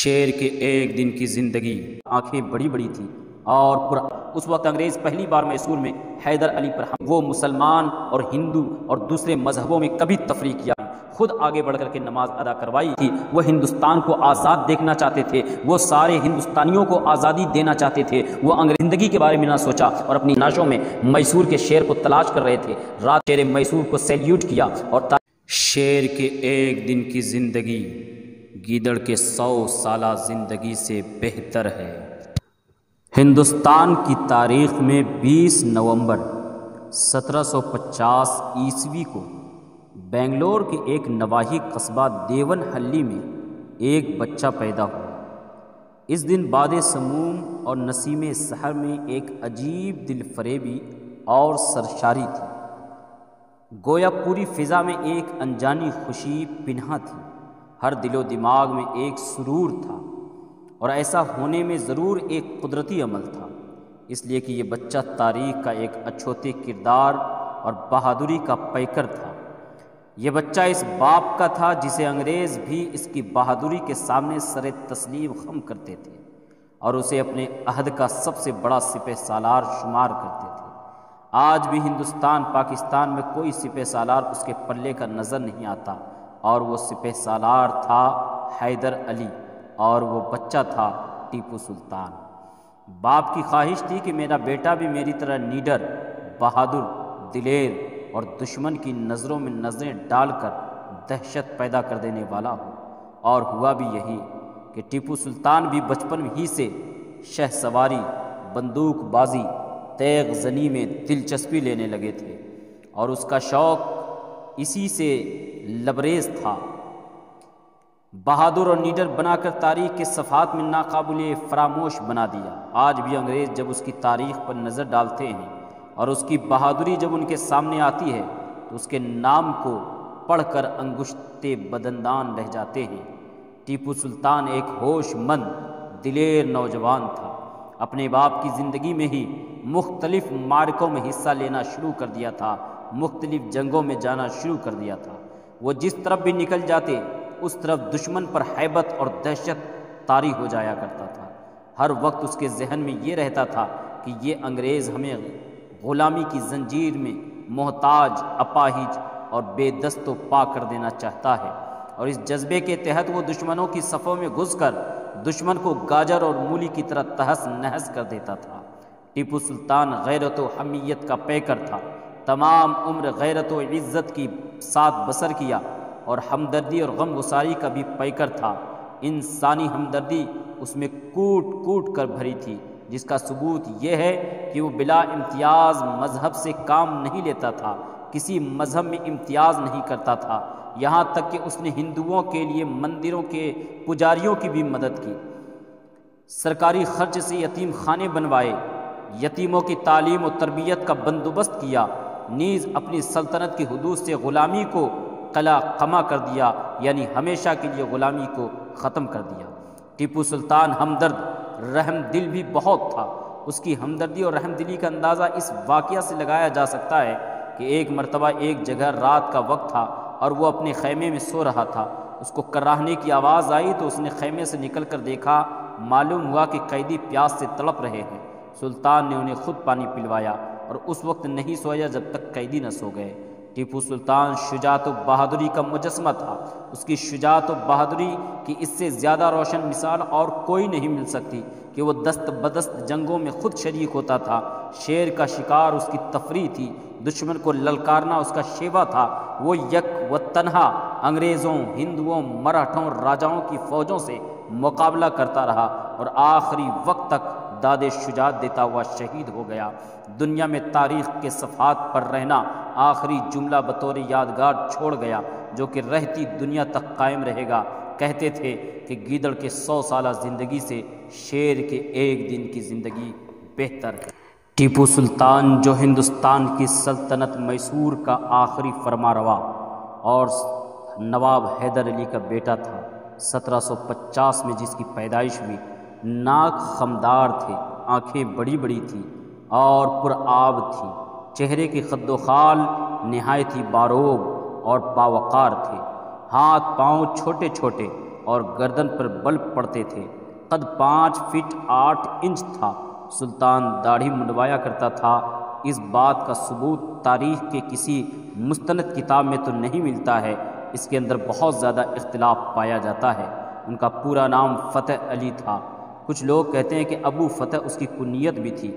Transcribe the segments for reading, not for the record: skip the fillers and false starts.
شیر کے ایک دن کی زندگی۔ آنکھیں بڑی بڑی تھیں اور اس وقت انگریز پہلی بار میسور میں حیدر علی پر وہ مسلمان اور ہندو اور دوسرے مذہبوں میں کبھی تفریق کیا خود آگے بڑھ کر کے نماز ادا کروائی تھی۔ وہ ہندوستان کو آزاد دیکھنا چاہتے تھے، وہ سارے ہندوستانیوں کو آزادی دینا چاہتے تھے۔ وہ انگریز زندگی کے بارے میں نہ سوچا اور اپنی ناشوں میں میسور کے شیر کو تلاش کر رہے تھے۔ رات شیر میسور کو سیلیوٹ کیا اور شیر کے ایک دن کی زندگی گیدڑ کے 100 سالہ زندگی سے بہتر ہے۔ ہندوستان کی تاریخ میں 20 نومبر 1750 عیسوی کو بنگلور کے ایک نواحی قصبہ دیون ہلی میں ایک بچہ پیدا ہوا۔ اس دن باد سموم اور نسیم سحر میں ایک عجیب دل فریبی اور سرشاری تھی، گویا پوری فضا میں ایک انجانی خوشی پنہاں تھی۔ ہر دل و دماغ میں ایک سرور تھا اور ایسا ہونے میں ضرور ایک قدرتی عمل تھا، اس لیے کہ یہ بچہ تاریخ کا ایک اچھوتے کردار اور بہادری کا پیکر تھا۔ یہ بچہ اس باپ کا تھا جسے انگریز بھی اس کی بہادری کے سامنے سر تسلیم خم کرتے تھے اور اسے اپنے عہد کا سب سے بڑا سپہ سالار شمار کرتے تھے۔ آج بھی ہندوستان پاکستان میں کوئی سپہ سالار اس کے پلے کا نظر نہیں آتا، اور وہ سپہ سالار تھا حیدر علی اور وہ بچہ تھا ٹیپو سلطان۔ باپ کی خواہش تھی کہ میرا بیٹا بھی میری طرح نیڈر، بہادر، دلیر اور دشمن کی نظروں میں نظریں ڈال کر دہشت پیدا کر دینے والا ہو، اور ہوا بھی یہی کہ ٹیپو سلطان بھی بچپن ہی سے شہ سواری، بندوق بازی، تیغ زنی میں دلچسپی لینے لگے تھے اور اس کا شوق اسی سے لبریز تھا۔ بہادر اور نیڈر بنا کر تاریخ کے صفحات میں ناقابل فراموش بنا دیا۔ آج بھی انگریز جب اس کی تاریخ پر نظر ڈالتے ہیں اور اس کی بہادری جب ان کے سامنے آتی ہے تو اس کے نام کو پڑھ کر انگشتے بدندان رہ جاتے ہیں۔ ٹیپو سلطان ایک ہوش مند، دلیر نوجوان تھا۔ اپنے باپ کی زندگی میں ہی مختلف معرکوں میں حصہ لینا شروع کر دیا تھا، مختلف جنگوں میں جانا شروع کر دیا تھا۔ وہ جس طرف بھی نکل جاتے اس طرف دشمن پر ہیبت اور دہشت طاری ہو جایا کرتا تھا۔ ہر وقت اس کے ذہن میں یہ رہتا تھا کہ یہ انگریز ہمیں غلامی کی زنجیر میں محتاج، اپاہج اور بے دست و پا کر دینا چاہتا ہے، اور اس جذبے کے تحت وہ دشمنوں کی صفوں میں گھس کر دشمن کو گاجر اور مولی کی طرح تہس نہس کر دیتا تھا۔ ٹیپو سلطان غیرت و حمیت کا پیکر تھا، تمام عمر غیرت و عزت کی ساتھ بسر کیا اور ہمدردی اور غم گساری کا بھی پیکر تھا۔ انسانی ہمدردی اس میں کوٹ کوٹ کر بھری تھی، جس کا ثبوت یہ ہے کہ وہ بلا امتیاز مذہب سے کام نہیں لیتا تھا، کسی مذہب میں امتیاز نہیں کرتا تھا، یہاں تک کہ اس نے ہندوؤں کے لیے مندروں کے پجاریوں کی بھی مدد کی، سرکاری خرچ سے یتیم خانے بنوائے، یتیموں کی تعلیم و تربیت کا بندوبست کیا، نیز اپنی سلطنت کی حدود سے غلامی کو قلع قمع کر دیا، یعنی ہمیشہ کے لیے غلامی کو ختم کر دیا۔ ٹیپو سلطان ہمدرد، رحم دل بھی بہت تھا۔ اس کی ہمدردی اور رحم دلی کا اندازہ اس واقعہ سے لگایا جا سکتا ہے کہ ایک مرتبہ ایک جگہ رات کا وقت تھا اور وہ اپنے خیمے میں سو رہا تھا۔ اس کو کراہنے کی آواز آئی تو اس نے خیمے سے نکل کر دیکھا، معلوم ہوا کہ قیدی پیاس سے تڑپ رہے ہیں۔ سلطان نے انہیں خود پانی پلوایا اور اس وقت نہیں سویا جب تک قیدی نہ سو گئے۔ ٹیپو سلطان شجاعت و بہادری کا مجسمہ تھا۔ اس کی شجاعت و بہادری کی اس سے زیادہ روشن مثال اور کوئی نہیں مل سکتی کہ وہ دست بدست جنگوں میں خود شریک ہوتا تھا۔ شیر کا شکار اس کی تفریح تھی، دشمن کو للکارنا اس کا شیوا تھا۔ وہ یک و تنہا انگریزوں، ہندوؤں، مراٹھوں، راجاؤں کی فوجوں سے مقابلہ کرتا رہا اور آخری وقت تک داد شجاعت دیتا ہوا شہید ہو گیا۔ دنیا میں تاریخ کے صفحات پر رہنا آخری جملہ بطور یادگار چھوڑ گیا، جو کہ رہتی دنیا تک قائم رہے گا۔ کہتے تھے کہ گیدڑ کے 100 سالہ زندگی سے شیر کے ایک دن کی زندگی بہتر ہے۔ ٹیپو سلطان جو ہندوستان کی سلطنت میسور کا آخری فرمانروا اور نواب حیدر علی کا بیٹا تھا، 1750 میں جس کی پیدائش ہوئی، ناک خمدار تھے، آنکھیں بڑی بڑی تھیں اور پرآب تھیں، چہرے کے خد و خال نہایت ہی باروب اور باوقار تھے، ہاتھ پاؤں چھوٹے چھوٹے اور گردن پر بل پڑتے تھے۔ قد 5 فٹ 8 انچ تھا۔ سلطان داڑھی منڈوایا کرتا تھا۔ اس بات کا ثبوت تاریخ کے کسی مستند کتاب میں تو نہیں ملتا ہے، اس کے اندر بہت زیادہ اختلاف پایا جاتا ہے۔ ان کا پورا نام فتح علی تھا۔ کچھ لوگ کہتے ہیں کہ ابو فتح اس کی کنیت بھی تھی۔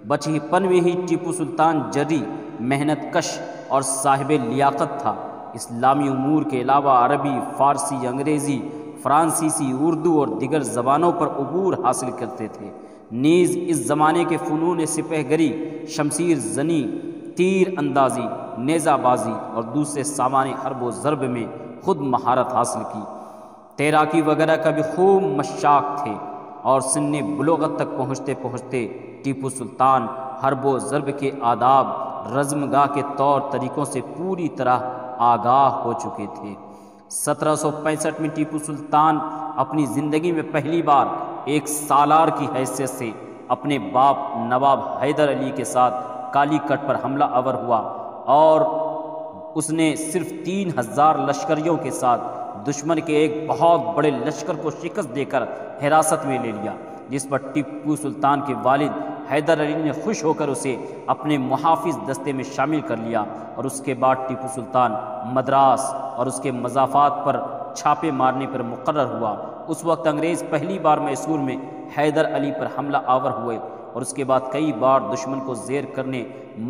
بچپن میں ہی ٹیپو سلطان جری، محنت کش اور صاحب لیاقت تھا۔ اسلامی امور کے علاوہ عربی، فارسی، انگریزی، فرانسیسی، اردو اور دیگر زبانوں پر عبور حاصل کرتے تھے۔ نیز اس زمانے کے فنون سپہ گری، شمشیر زنی، تیر اندازی، نیزہ بازی اور دوسرے سامان حرب و ضرب میں خود مہارت حاصل کی۔ تیراکی وغیرہ کا بھی خوب مشاق تھے، اور سن بلوغت تک پہنچتے پہنچتے ٹیپو سلطان حرب و ضرب کے آداب، رزمگاہ کے طور طریقوں سے پوری طرح آگاہ ہو چکے تھے۔ 1765 میں ٹیپو سلطان اپنی زندگی میں پہلی بار ایک سالار کی حیثیت سے اپنے باپ نواب حیدر علی کے ساتھ کالی کٹ پر حملہ آور ہوا، اور اس نے صرف 3000 لشکریوں کے ساتھ دشمن کے ایک بہت بڑے لشکر کو شکست دے کر حراست میں لے لیا، جس پر ٹیپو سلطان کے والد حیدر علی نے خوش ہو کر اسے اپنے محافظ دستے میں شامل کر لیا، اور اس کے بعد ٹیپو سلطان مدراس اور اس کے مضافات پر چھاپے مارنے پر مقرر ہوا۔ اس وقت انگریز پہلی بار میسور میں حیدر علی پر حملہ آور ہوئے، اور اس کے بعد کئی بار دشمن کو زیر کرنے،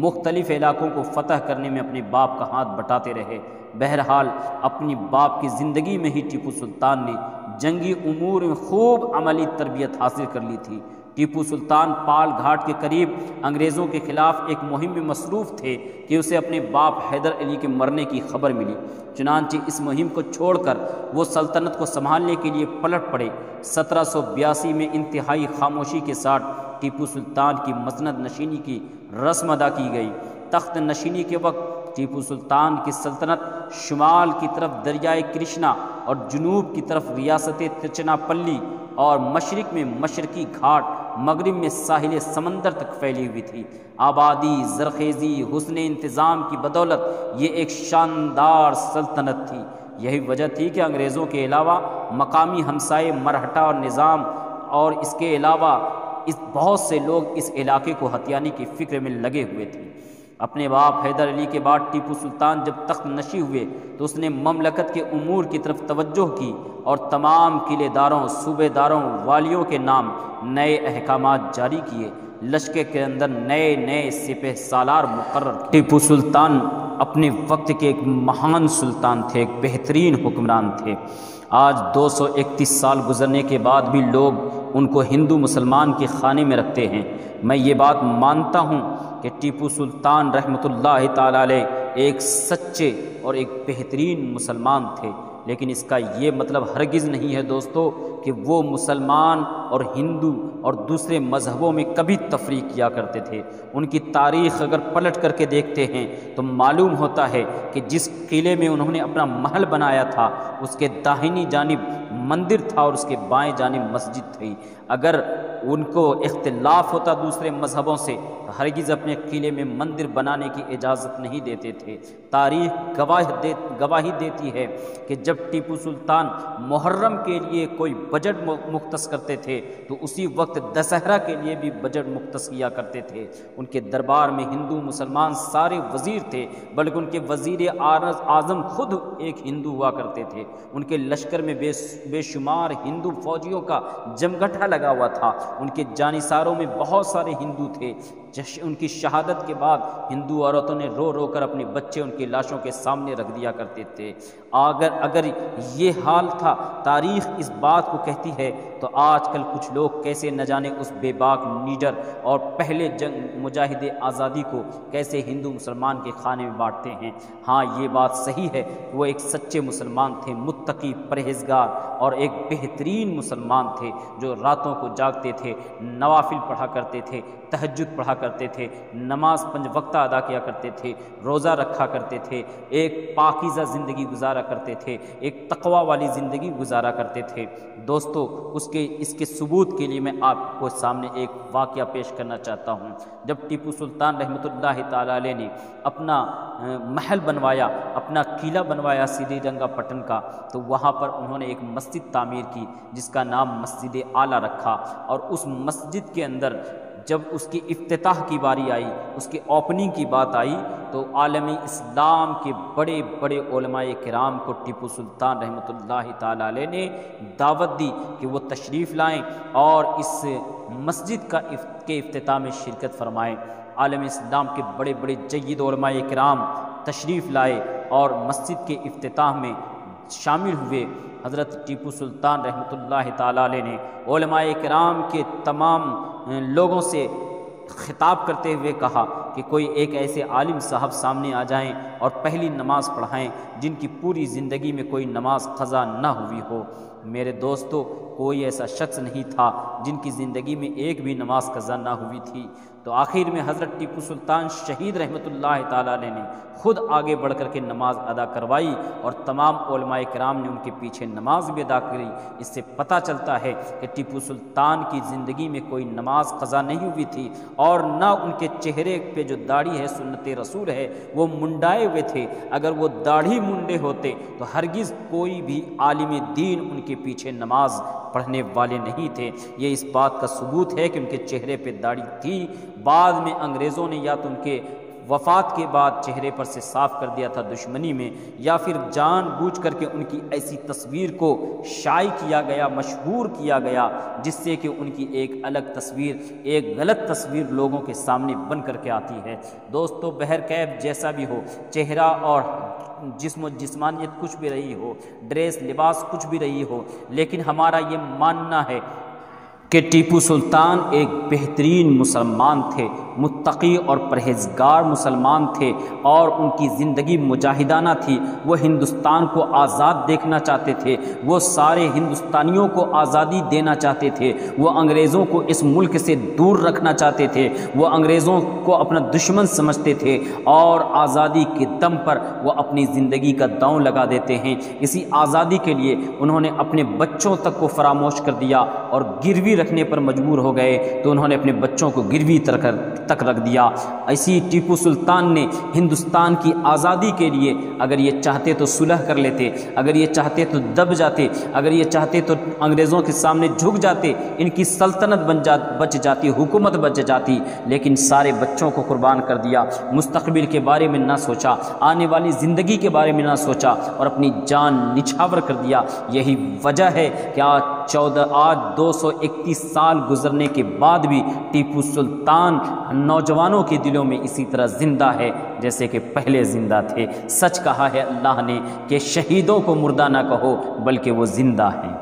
مختلف علاقوں کو فتح کرنے میں اپنے باپ کا ہاتھ بٹاتے رہے۔ بہرحال اپنی باپ کی زندگی میں ہی ٹیپو سلطان نے جنگی امور میں خوب عملی تربیت حاصل کر لی تھی۔ ٹیپو سلطان پال گھاٹ کے قریب انگریزوں کے خلاف ایک مہم میں مصروف تھے کہ اسے اپنے باپ حیدر علی کے مرنے کی خبر ملی۔ چنانچہ اس مہم کو چھوڑ کر وہ سلطنت کو سنبھالنے کے لیے پلٹ پڑے۔ 1782 میں انتہائی خاموشی کے ساتھ ٹیپو سلطان کی مسند نشینی کی رسم ادا کی گئی۔ تخت نشینی کے وقت ٹیپو سلطان کی سلطنت شمال کی طرف دریائے کرشنا اور جنوب کی طرف ریاست ترچناپلی اور مشرق میں مشرقی گھاٹ، مغرب میں ساحل سمندر تک پھیلی ہوئی تھی۔ آبادی، زرخیزی، حسن انتظام کی بدولت یہ ایک شاندار سلطنت تھی۔ یہی وجہ تھی کہ انگریزوں کے علاوہ مقامی ہمسائے مرہٹا اور نظام اور اس کے علاوہ بہت سے لوگ اس علاقے کو ہتھیانے کی فکر میں لگے ہوئے تھے۔ اپنے باپ حیدر علی کے بعد ٹیپو سلطان جب تخت نشین ہوئے تو اس نے مملکت کے امور کی طرف توجہ کی اور تمام قلعے داروں، صوبے داروں، والیوں کے نام نئے احکامات جاری کیے۔ لشکر کے اندر نئے نئے سپہ سالار مقرر کیے۔ ٹیپو سلطان اپنے وقت کے ایک مہان سلطان تھے، ایک بہترین حکمران تھے۔ آج 231 سال گزرنے کے بعد بھی لوگ ان کو ہندو مسلمان کے خانے میں رکھتے ہیں۔ میں یہ بات مانتا ہوں کہ ٹیپو سلطان رحمۃ اللہ تعالی علیہ ایک سچے اور ایک بہترین مسلمان تھے، لیکن اس کا یہ مطلب ہرگز نہیں ہے دوستو کہ وہ مسلمان اور ہندو اور دوسرے مذہبوں میں کبھی تفریق کیا کرتے تھے۔ ان کی تاریخ اگر پلٹ کر کے دیکھتے ہیں تو معلوم ہوتا ہے کہ جس قلعے میں انہوں نے اپنا محل بنایا تھا اس کے داہنی جانب مندر تھا اور اس کے بائیں جانب مسجد تھی۔ اگر ان کو اختلاف ہوتا دوسرے مذہبوں سے تو ہرگز اپنے قلعے میں مندر بنانے کی اجازت نہیں دیتے تھے۔ تاریخ گواہی دیتی ہے کہ جب ٹیپو سلطان محرم کے لیے کوئی بجٹ مختص کرتے تھے تو اسی وقت دسہرہ کے لیے بھی بجٹ مختص کیا کرتے تھے۔ ان کے دربار میں ہندو مسلمان سارے وزیر تھے، بلکہ ان کے وزیر اعظم خود ایک ہندو ہوا کرتے تھے۔ ان کے لشکر میں بے شمار ہندو فوجیوں کا جمگھٹا لگا ہوا تھا۔ ان کے جانثاروں میں بہت سارے ہندو تھے۔ ان کی شہادت کے بعد ہندو عورتوں نے رو رو کر اپنے بچے ان کی لاشوں کے سامنے رکھ دیا کرتے تھے۔ اگر یہ حال تھا، تاریخ اس بات کو کہتی ہے، تو آج کل کچھ لوگ کیسے نہ جانے اس بے باک نیڈر اور پہلے جنگ مجاہد آزادی کو کیسے ہندو مسلمان کے خانے میں بانٹتے ہیں۔ ہاں یہ بات صحیح ہے کہ وہ ایک سچے مسلمان تھے، متقی، پرہیزگار اور ایک بہترین مسلمان تھے جو راتوں کو جاگتے تھے، نوافل پڑھا کرتے تھے، تہجد پڑھا کرتے تھے، نماز 5 وقتہ ادا کیا کرتے تھے، روزہ رکھا کرتے تھے، ایک پاکیزہ زندگی گزارا کرتے تھے، ایک تقوی والی زندگی گزارا کرتے تھے۔ دوستو اس کے ثبوت کے لیے میں آپ کو سامنے ایک واقعہ پیش کرنا چاہتا ہوں۔ جب ٹیپو سلطان رحمۃ اللہ تعالی علیہ نے اپنا محل بنوایا، اپنا قلعہ بنوایا سری رنگا پٹن کا، تو وہاں پر انہوں نے ایک مسجد تعمیر کی جس کا نام مسجد اعلیٰ رکھا، اور اس مسجد کے اندر جب اس کی افتتاح کی باری آئی، اس کی اوپننگ کی بات آئی، تو عالم اسلام کے بڑے بڑے علماء کرام کو ٹیپو سلطان رحمۃ اللہ تعالی علیہ نے دعوت دی کہ وہ تشریف لائیں اور اس مسجد کے افتتاح میں شرکت فرمائیں۔ عالم اسلام کے بڑے بڑے جید علماء کرام تشریف لائے اور مسجد کے افتتاح میں شامل ہوئے۔ حضرت ٹیپو سلطان رحمۃ اللہ تعالی علیہ نے علماء کرام کے تمام لوگوں سے خطاب کرتے ہوئے کہا کہ کوئی ایک ایسے عالم صاحب سامنے آ جائیں اور پہلی نماز پڑھائیں جن کی پوری زندگی میں کوئی نماز قضا نہ ہوئی ہو۔ میرے دوستو، کوئی ایسا شخص نہیں تھا جن کی زندگی میں ایک بھی نماز قضا نہ ہوئی تھی۔ تو آخر میں حضرت ٹیپو سلطان شہید رحمۃ اللہ تعالی علیہ نے خود آگے بڑھ کر کے نماز ادا کروائی، اور تمام علماء کرام نے ان کے پیچھے نماز بھی ادا کری۔ اس سے پتہ چلتا ہے کہ ٹیپو سلطان کی زندگی میں کوئی نماز قضا نہیں ہوئی تھی، اور نہ ان کے چہرے پہ جو داڑھی ہے سنت رسول ہے وہ منڈائے ہوئے تھے۔ اگر وہ داڑھی منڈے ہوتے تو ہرگز کوئی بھی عالم دین ان کے پیچھے نماز پڑھنے والے نہیں تھے۔ یہ اس بات کا ثبوت ہے کہ ان کے چہرے پہ داڑھی تھی، بعد میں انگریزوں نے یا تو ان کے وفات کے بعد چہرے پر سے صاف کر دیا تھا دشمنی میں، یا پھر جان بوجھ کر کے ان کی ایسی تصویر کو شائع کیا گیا، مشہور کیا گیا، جس سے کہ ان کی ایک الگ تصویر، ایک غلط تصویر لوگوں کے سامنے بن کر کے آتی ہے۔ دوستو، بہرکیف جیسا بھی ہو، چہرہ اور جسم و جسمانیت کچھ بھی رہی ہو، ڈریس لباس کچھ بھی رہی ہو، لیکن ہمارا یہ ماننا ہے کہ ٹیپو سلطان ایک بہترین مسلمان تھے، متقی اور پرہیزگار مسلمان تھے، اور ان کی زندگی مجاہدانہ تھی۔ وہ ہندوستان کو آزاد دیکھنا چاہتے تھے، وہ سارے ہندوستانیوں کو آزادی دینا چاہتے تھے، وہ انگریزوں کو اس ملک سے دور رکھنا چاہتے تھے، وہ انگریزوں کو اپنا دشمن سمجھتے تھے، اور آزادی کے دم پر وہ اپنی زندگی کا داؤں لگا دیتے ہیں۔ اسی آزادی کے لیے انہوں نے اپنے بچوں تک کو فراموش کر دیا، اور گروی رکھنے پر مجبور ہو گئے تو انہوں نے اپنے بچوں کو گروی تک رکھ دیا۔ ایسی ٹیپو سلطان نے ہندوستان کی آزادی کے لیے اگر یہ چاہتے تو صلح کر لیتے، اگر یہ چاہتے تو دب جاتے، اگر یہ چاہتے تو انگریزوں کے سامنے جھک جاتے، ان کی سلطنت بچ جاتی، حکومت بچ جاتی، لیکن سارے بچوں کو قربان کر دیا، مستقبل کے بارے میں نہ سوچا، آنے والی زندگی کے بارے میں نہ سوچا، اور اپنی جان نچھاور کر دیا۔ یہی وجہ ہے کہ آج 231 سال گزرنے کے بعد بھی ٹیپو سلطان نوجوانوں کے دلوں میں اسی طرح زندہ ہے جیسے کہ پہلے زندہ تھے۔ سچ کہا ہے اللہ نے کہ شہیدوں کو مردہ نہ کہو بلکہ وہ زندہ ہیں۔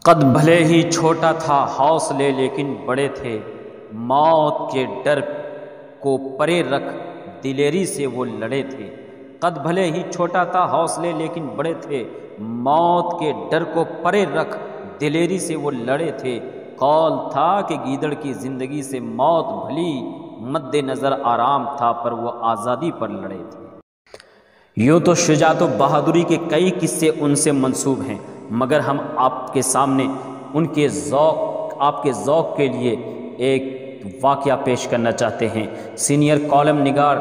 قد بھلے ہی چھوٹا تھا حوصلے لیکن بڑے تھے، موت کے ڈر کو پرے رکھ دلیری سے وہ لڑے تھے۔ قد بھلے ہی چھوٹا تھا حوصلے لیکن بڑے تھے، موت کے ڈر کو پرے رکھ دلیری سے وہ لڑے تھے۔ قول تھا کہ گیدڑ کی زندگی سے موت بھلی، مد نظر آرام تھا پر وہ آزادی پر لڑے تھے۔ یوں تو شجاعت و بہادری کے کئی قصے ان سے منسوب ہیں، مگر ہم آپ کے سامنے ان کے آپ کے ذوق کے لیے ایک واقعہ پیش کرنا چاہتے ہیں۔ سینئر کالم نگار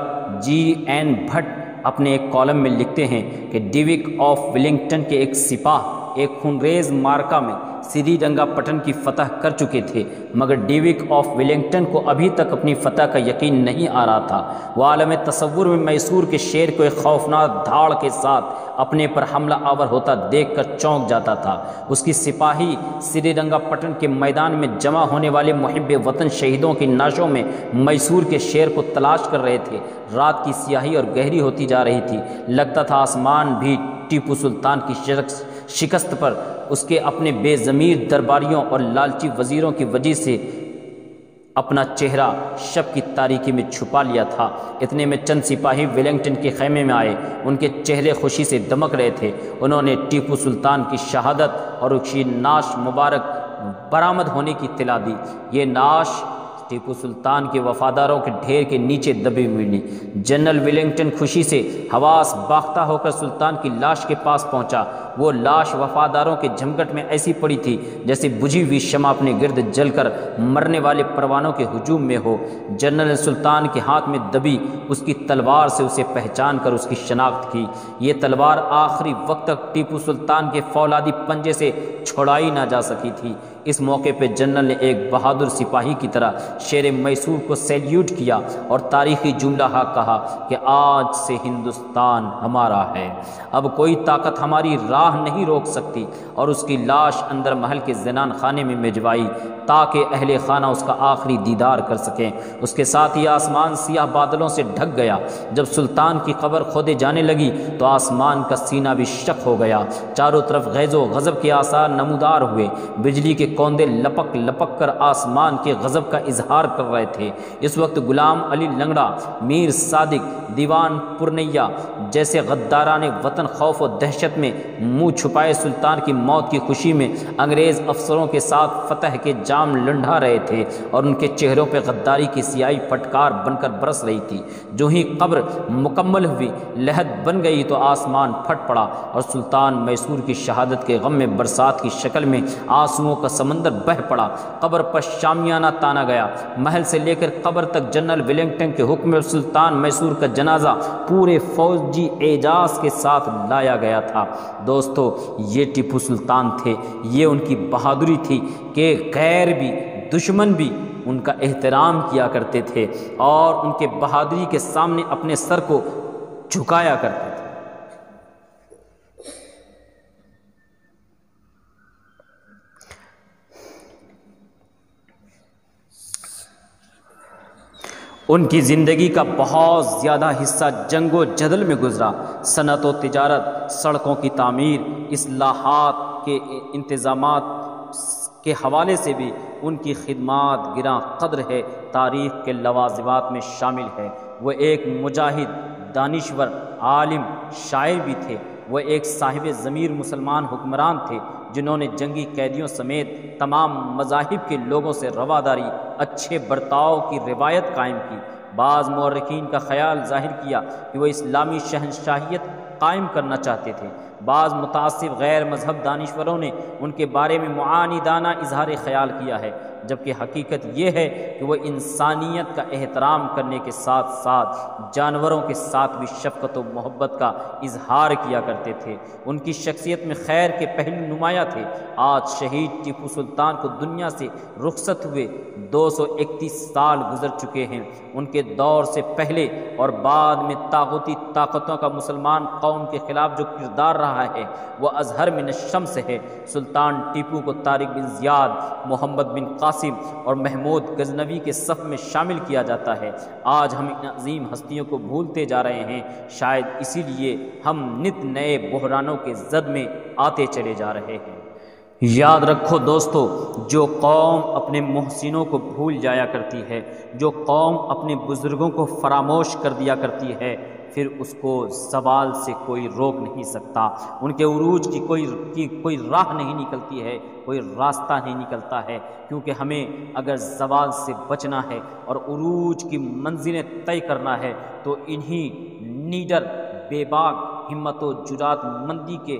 GN بھٹ اپنے ایک کالم میں لکھتے ہیں کہ ڈیوک آف ولنگٹن کے ایک سپاہ ایک خونریز مارکا میں سری رنگا پٹن کی فتح کر چکے تھے، مگر ڈیوک آف ولنگٹن کو ابھی تک اپنی فتح کا یقین نہیں آ رہا تھا۔ وہ عالم تصور میں میسور کے شیر کو ایک خوفناک دھاڑ کے ساتھ اپنے پر حملہ آور ہوتا دیکھ کر چونک جاتا تھا۔ اس کی سپاہی سری رنگا پٹن کے میدان میں جمع ہونے والے محب وطن شہیدوں کی نعشوں میں میسور کے شیر کو تلاش کر رہے تھے۔ رات کی سیاہی اور گہری ہوتی جا رہی تھی، لگتا تھا آسمان بھی ٹیپو سلطان کی شکست پر اس کے اپنے بے ضمیر درباریوں اور لالچی وزیروں کی وجہ سے اپنا چہرہ شب کی تاریکی میں چھپا لیا تھا۔ اتنے میں چند سپاہی ولنگٹن کے خیمے میں آئے، ان کے چہرے خوشی سے دمک رہے تھے۔ انہوں نے ٹیپو سلطان کی شہادت اور اس کی نعش مبارک برآمد ہونے کی اطلاع دی۔ یہ نعش ٹیپو سلطان کے وفاداروں کے ڈھیر کے نیچے دبی ملی۔ جنرل ویلنگٹن خوشی سے حواس باختہ ہو کر سلطان کی لاش کے پاس پہنچا۔ وہ لاش وفاداروں کے جھمگٹ میں ایسی پڑی تھی جیسے بجھی ہوئی شمع اپنے گرد جل کر مرنے والے پروانوں کے ہجوم میں ہو۔ جنرل سلطان کے ہاتھ میں دبی اس کی تلوار سے اسے پہچان کر اس کی شناخت کی۔ یہ تلوار آخری وقت تک ٹیپو سلطان کے فولادی پنجے سے چھڑائی نہ جا سکی تھی۔ اس موقع پہ جنرل نے ایک بہادر سپاہی کی طرح شیر میسور کو سیلیوٹ کیا اور تاریخی جملہ کہا کہ آج سے ہندوستان ہمارا ہے، اب کوئی طاقت ہماری راہ نہیں روک سکتی، اور اس کی لاش اندر محل کے زنان خانے میں بھجوائی تاکہ اہل خانہ اس کا آخری دیدار کر سکیں۔ اس کے ساتھ ہی آسمان سیاہ بادلوں سے ڈھک گیا۔ جب سلطان کی قبر کھودے جانے لگی تو آسمان کا سینہ بھی شق ہو گیا۔ چاروں طرف غیظ و غضب کے آثار نمودار ہوئے۔ بجلی کے کوندے لپک لپک کر آسمان کے غضب کا اظہار کر رہے تھے۔ اس وقت غلام علی لنگڑا، میر صادق، دیوان پورنیا جیسے غداران وطن خوف و دہشت میں منہ چھپائے سلطان کی موت کی خوشی میں انگریز افسروں کے ساتھ فتح کے جام لنڈھا رہے تھے، اور ان کے چہروں پہ غداری کی سیاہی پھٹکار بن کر برس رہی تھی۔ جو ہی قبر مکمل ہوئی، لحد بن گئی تو آسمان پھٹ پڑا اور سلطان میسور کی شہادت کے غم میں برسات کی شکل میں آنسوؤں کا سمندر بہہ پڑا۔ قبر پر شامیانہ تانا گیا۔ محل سے لے کر قبر تک جنرل ویلنگٹن کے حکم میں سلطان میسور کا جنازہ پورے فوجی اعجاز کے ساتھ لایا گیا تھا۔ دوستو، یہ ٹیپو سلطان تھے، یہ ان کی بہادری تھی کہ غیر بھی دشمن بھی ان کا احترام کیا کرتے تھے اور ان کے بہادری کے سامنے اپنے سر کو جھکایا کرتے تھے۔ ان کی زندگی کا بہت زیادہ حصہ جنگ و جدل میں گزرا۔ صنعت و تجارت، سڑکوں کی تعمیر، اصلاحات کے انتظامات کے حوالے سے بھی ان کی خدمات گراں قدر ہے، تاریخ کے لوازمات میں شامل ہے۔ وہ ایک مجاہد، دانشور، عالم، شاعر بھی تھے۔ وہ ایک صاحب ضمیر مسلمان حکمران تھے جنہوں نے جنگی قیدیوں سمیت تمام مذاہب کے لوگوں سے رواداری، اچھے برتاؤ کی روایت قائم کی۔ بعض مورخین کا خیال ظاہر کیا کہ وہ اسلامی شہنشاہیت قائم کرنا چاہتے تھے۔ بعض متعصب غیر مذہب دانشوروں نے ان کے بارے میں معاندانہ اظہار خیال کیا ہے، جبکہ حقیقت یہ ہے کہ وہ انسانیت کا احترام کرنے کے ساتھ ساتھ جانوروں کے ساتھ بھی شفقت و محبت کا اظہار کیا کرتے تھے۔ ان کی شخصیت میں خیر کے پہلو نمایاں تھے۔ آج شہید ٹیپو سلطان کو دنیا سے رخصت ہوئے 231 سال گزر چکے ہیں۔ ان کے دور سے پہلے اور بعد میں طاغوتی طاقتوں کا مسلمان قوم کے خلاف جو کردار رہا ہے وہ ازہر من الشمس ہے۔ سلطان ٹیپو کو طارق بن زیاد، محمد بن قاسم اور محمود غزنوی کے صف میں شامل کیا جاتا ہے۔ آج ہم ان عظیم ہستیوں کو بھولتے جا رہے ہیں، شاید اسی لیے ہم نت نئے بحرانوں کے زد میں آتے چلے جا رہے ہیں۔ یاد رکھو دوستو، جو قوم اپنے محسنوں کو بھول جایا کرتی ہے، جو قوم اپنے بزرگوں کو فراموش کر دیا کرتی ہے، پھر اس کو زوال سے کوئی روک نہیں سکتا۔ ان کے عروج کی کوئی راہ نہیں نکلتی ہے، کوئی راستہ نہیں نکلتا ہے، کیونکہ ہمیں اگر زوال سے بچنا ہے اور عروج کی منزلیں طے کرنا ہے تو انہی نیڈر، بے باک، ہمت و جرات مندی کے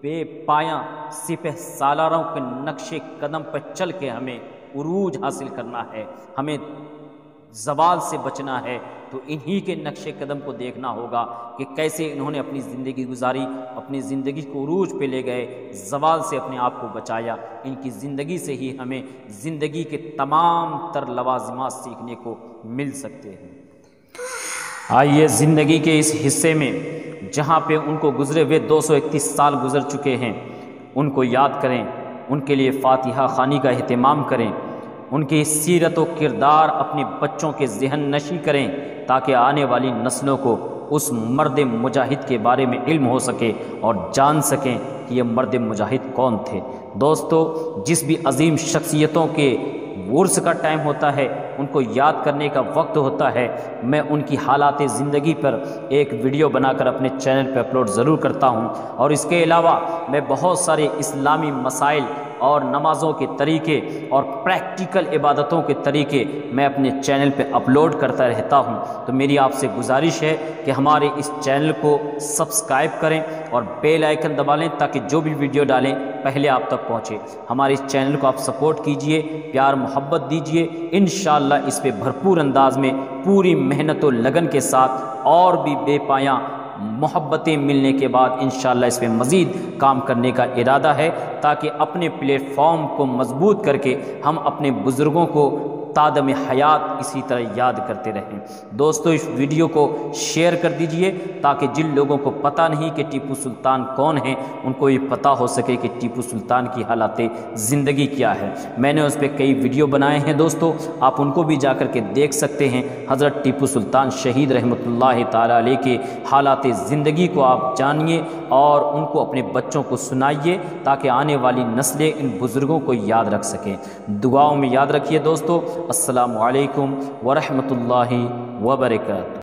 بے پایاں سپہ سالاروں کے نقش قدم پر چل کے ہمیں عروج حاصل کرنا ہے۔ ہمیں زوال سے بچنا ہے تو انہی کے نقش قدم کو دیکھنا ہوگا کہ کیسے انہوں نے اپنی زندگی گزاری، اپنی زندگی کو عروج پہ لے گئے، زوال سے اپنے آپ کو بچایا۔ ان کی زندگی سے ہی ہمیں زندگی کے تمام تر لوازمات سیکھنے کو مل سکتے ہیں۔ آئیے زندگی کے اس حصے میں جہاں پہ ان کو گزرے ہوئے 231 سال گزر چکے ہیں، ان کو یاد کریں، ان کے لیے فاتحہ خوانی کا اہتمام کریں، ان کی سیرت و کردار اپنے بچوں کے ذہن نشی کریں تاکہ آنے والی نسلوں کو اس مرد مجاہد کے بارے میں علم ہو سکے اور جان سکیں کہ یہ مرد مجاہد کون تھے۔ دوستو، جس بھی عظیم شخصیتوں کے عرس کا ٹائم ہوتا ہے، ان کو یاد کرنے کا وقت ہوتا ہے، میں ان کی حالات زندگی پر ایک ویڈیو بنا کر اپنے چینل پہ اپلوڈ ضرور کرتا ہوں، اور اس کے علاوہ میں بہت سارے اسلامی مسائل اور نمازوں کے طریقے اور پریکٹیکل عبادتوں کے طریقے میں اپنے چینل پہ اپلوڈ کرتا رہتا ہوں۔ تو میری آپ سے گزارش ہے کہ ہمارے اس چینل کو سبسکرائب کریں اور بیل آئیکن دبا لیں تاکہ جو بھی ویڈیو ڈالیں پہلے آپ تک پہنچے۔ ہمارے اس چینل کو آپ سپورٹ کیجئے، پیار محبت دیجئے، انشاءاللہ اس پہ بھرپور انداز میں پوری محنت و لگن کے ساتھ اور بھی بے پایاں محبتیں ملنے کے بعد انشاءاللہ اس پہ مزید کام کرنے کا ارادہ ہے، تاکہ اپنے پلیٹ فارم کو مضبوط کر کے ہم اپنے بزرگوں کو تادم حیات اسی طرح یاد کرتے رہیں۔ دوستو اس ویڈیو کو شیئر کر دیجئے تاکہ جن لوگوں کو پتہ نہیں کہ ٹیپو سلطان کون ہیں ان کو یہ پتہ ہو سکے کہ ٹیپو سلطان کی حالات زندگی کیا ہے۔ میں نے اس پہ کئی ویڈیو بنائے ہیں دوستو، آپ ان کو بھی جا کر کے دیکھ سکتے ہیں۔ حضرت ٹیپو سلطان شہید رحمۃ اللہ تعالیٰ علیہ کے حالات زندگی کو آپ جانیے اور ان کو اپنے بچوں کو سنائیے تاکہ آنے والی نسلیں ان بزرگوں کو یاد رکھ سکیں۔ دعاؤں میں یاد رکھیے دوستو۔ السلام علیکم ورحمۃ اللہ وبرکاتہ۔